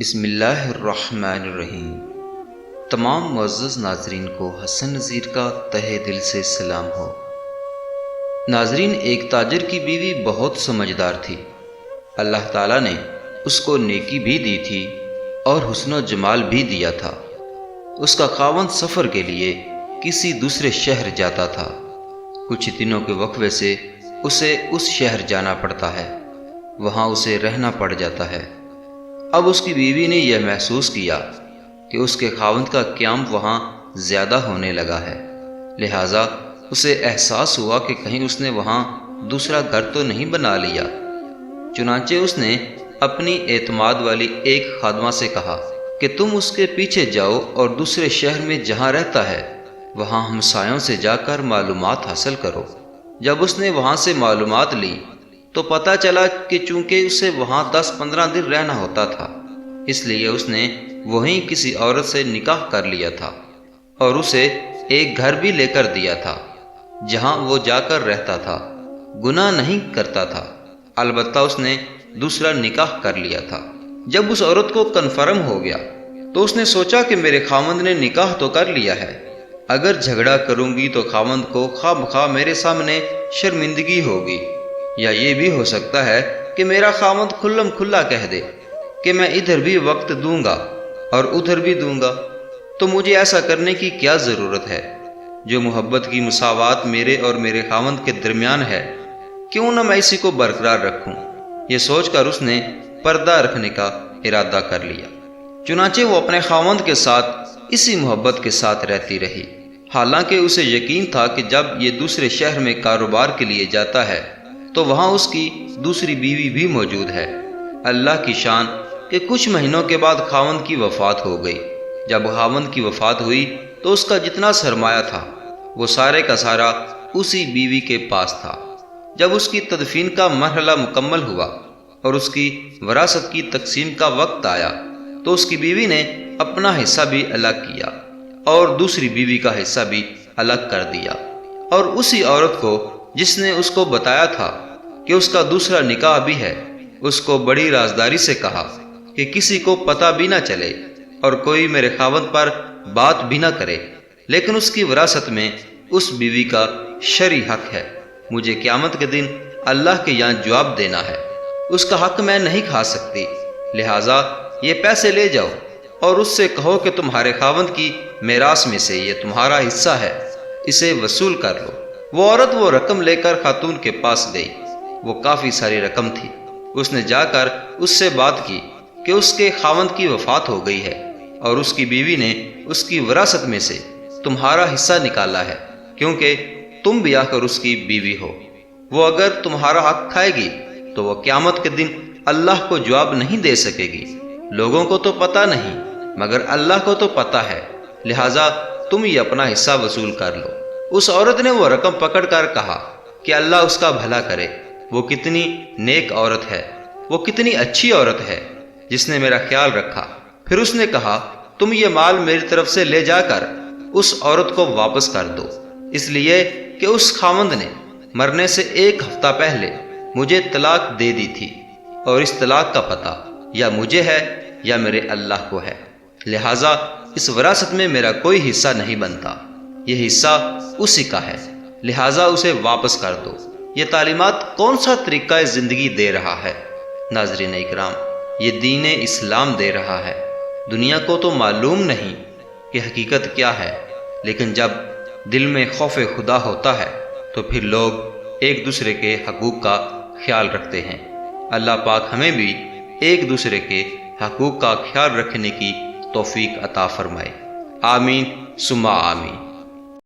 بسم اللہ الرحمن الرحیم۔ تمام معزز ناظرین کو حسن نذیر کا تہہ دل سے سلام ہو۔ ناظرین، ایک تاجر کی بیوی بہت سمجھدار تھی۔ اللہ تعالیٰ نے اس کو نیکی بھی دی تھی اور حسن و جمال بھی دیا تھا۔ اس کا خاوند سفر کے لیے کسی دوسرے شہر جاتا تھا۔ کچھ دنوں کے وقفے سے اسے اس شہر جانا پڑتا ہے، وہاں اسے رہنا پڑ جاتا ہے۔ اب اس کی بیوی نے یہ محسوس کیا کہ اس کے خاوند کا قیام وہاں زیادہ ہونے لگا ہے، لہٰذا اسے احساس ہوا کہ کہیں اس نے وہاں دوسرا گھر تو نہیں بنا لیا۔ چنانچہ اس نے اپنی اعتماد والی ایک خادمہ سے کہا کہ تم اس کے پیچھے جاؤ اور دوسرے شہر میں جہاں رہتا ہے وہاں ہمسایوں سے جا کر معلومات حاصل کرو۔ جب اس نے وہاں سے معلومات لی تو پتہ چلا کہ چونکہ اسے وہاں 10-15 دن رہنا ہوتا تھا، اس لیے اس نے وہیں کسی عورت سے نکاح کر لیا تھا اور اسے ایک گھر بھی لے کر دیا تھا جہاں وہ جا کر رہتا تھا، گناہ نہیں کرتا تھا، البتہ اس نے دوسرا نکاح کر لیا تھا۔ جب اس عورت کو کنفرم ہو گیا تو اس نے سوچا کہ میرے خاوند نے نکاح تو کر لیا ہے، اگر جھگڑا کروں گی تو خاوند کو خواہ مخواہ میرے سامنے شرمندگی ہوگی، یا یہ بھی ہو سکتا ہے کہ میرا خاوند کھلم کھلا کہہ دے کہ میں ادھر بھی وقت دوں گا اور ادھر بھی دوں گا، تو مجھے ایسا کرنے کی کیا ضرورت ہے؟ جو محبت کی مساوات میرے اور میرے خاوند کے درمیان ہے، کیوں نہ میں اسی کو برقرار رکھوں؟ یہ سوچ کر اس نے پردہ رکھنے کا ارادہ کر لیا۔ چنانچہ وہ اپنے خاوند کے ساتھ اسی محبت کے ساتھ رہتی رہی، حالانکہ اسے یقین تھا کہ جب یہ دوسرے شہر میں کاروبار کے لیے جاتا ہے تو وہاں اس کی دوسری بیوی بھی موجود ہے۔ اللہ کی شان کہ کچھ مہینوں کے بعد خاوند کی وفات ہو گئی۔ جب خاوند کی وفات ہوئی تو اس کا جتنا سرمایہ تھا وہ سارے کا سارا اسی بیوی کے پاس تھا۔ جب اس کی تدفین کا مرحلہ مکمل ہوا اور اس کی وراثت کی تقسیم کا وقت آیا تو اس کی بیوی نے اپنا حصہ بھی الگ کیا اور دوسری بیوی کا حصہ بھی الگ کر دیا، اور اسی عورت کو جس نے اس کو بتایا تھا کہ اس کا دوسرا نکاح بھی ہے، اس کو بڑی رازداری سے کہا کہ کسی کو پتہ بھی نہ چلے اور کوئی میرے خاوند پر بات بھی نہ کرے، لیکن اس کی وراثت میں اس بیوی کا شرعی حق ہے۔ مجھے قیامت کے دن اللہ کے یہاں جواب دینا ہے، اس کا حق میں نہیں کھا سکتی، لہٰذا یہ پیسے لے جاؤ اور اس سے کہو کہ تمہارے خاوند کی میراث میں سے یہ تمہارا حصہ ہے، اسے وصول کر لو۔ وہ عورت وہ رقم لے کر خاتون کے پاس گئی، وہ کافی ساری رقم تھی۔ اس نے جا کر اس سے بات کی کہ اس کے خاوند کی وفات ہو گئی ہے اور اس کی بیوی نے اس کی وراثت میں سے تمہارا حصہ نکالا ہے، کیونکہ تم بھی آ کر اس کی بیوی ہو۔ وہ اگر تمہارا حق کھائے گی تو وہ قیامت کے دن اللہ کو جواب نہیں دے سکے گی۔ لوگوں کو تو پتہ نہیں مگر اللہ کو تو پتہ ہے، لہٰذا تم یہ اپنا حصہ وصول کر لو۔ اس عورت نے وہ رقم پکڑ کر کہا کہ اللہ اس کا بھلا کرے، وہ کتنی نیک عورت ہے، وہ کتنی اچھی عورت ہے جس نے میرا خیال رکھا۔ پھر اس نے کہا تم یہ مال میری طرف سے لے جا کر اس عورت کو واپس کر دو، اس لیے کہ اس خاوند نے مرنے سے 1 ہفتہ پہلے مجھے طلاق دے دی تھی، اور اس طلاق کا پتہ یا مجھے ہے یا میرے اللہ کو ہے، لہٰذا اس وراثت میں میرا کوئی حصہ نہیں بنتا، یہ حصہ اسی کا ہے، لہٰذا اسے واپس کر دو۔ یہ تعلیمات کون سا طریقہ زندگی دے رہا ہے؟ ناظرین اکرام، یہ دین اسلام دے رہا ہے۔ دنیا کو تو معلوم نہیں کہ حقیقت کیا ہے، لیکن جب دل میں خوف خدا ہوتا ہے تو پھر لوگ ایک دوسرے کے حقوق کا خیال رکھتے ہیں۔ اللہ پاک ہمیں بھی ایک دوسرے کے حقوق کا خیال رکھنے کی توفیق عطا فرمائے، آمین ثم آمین۔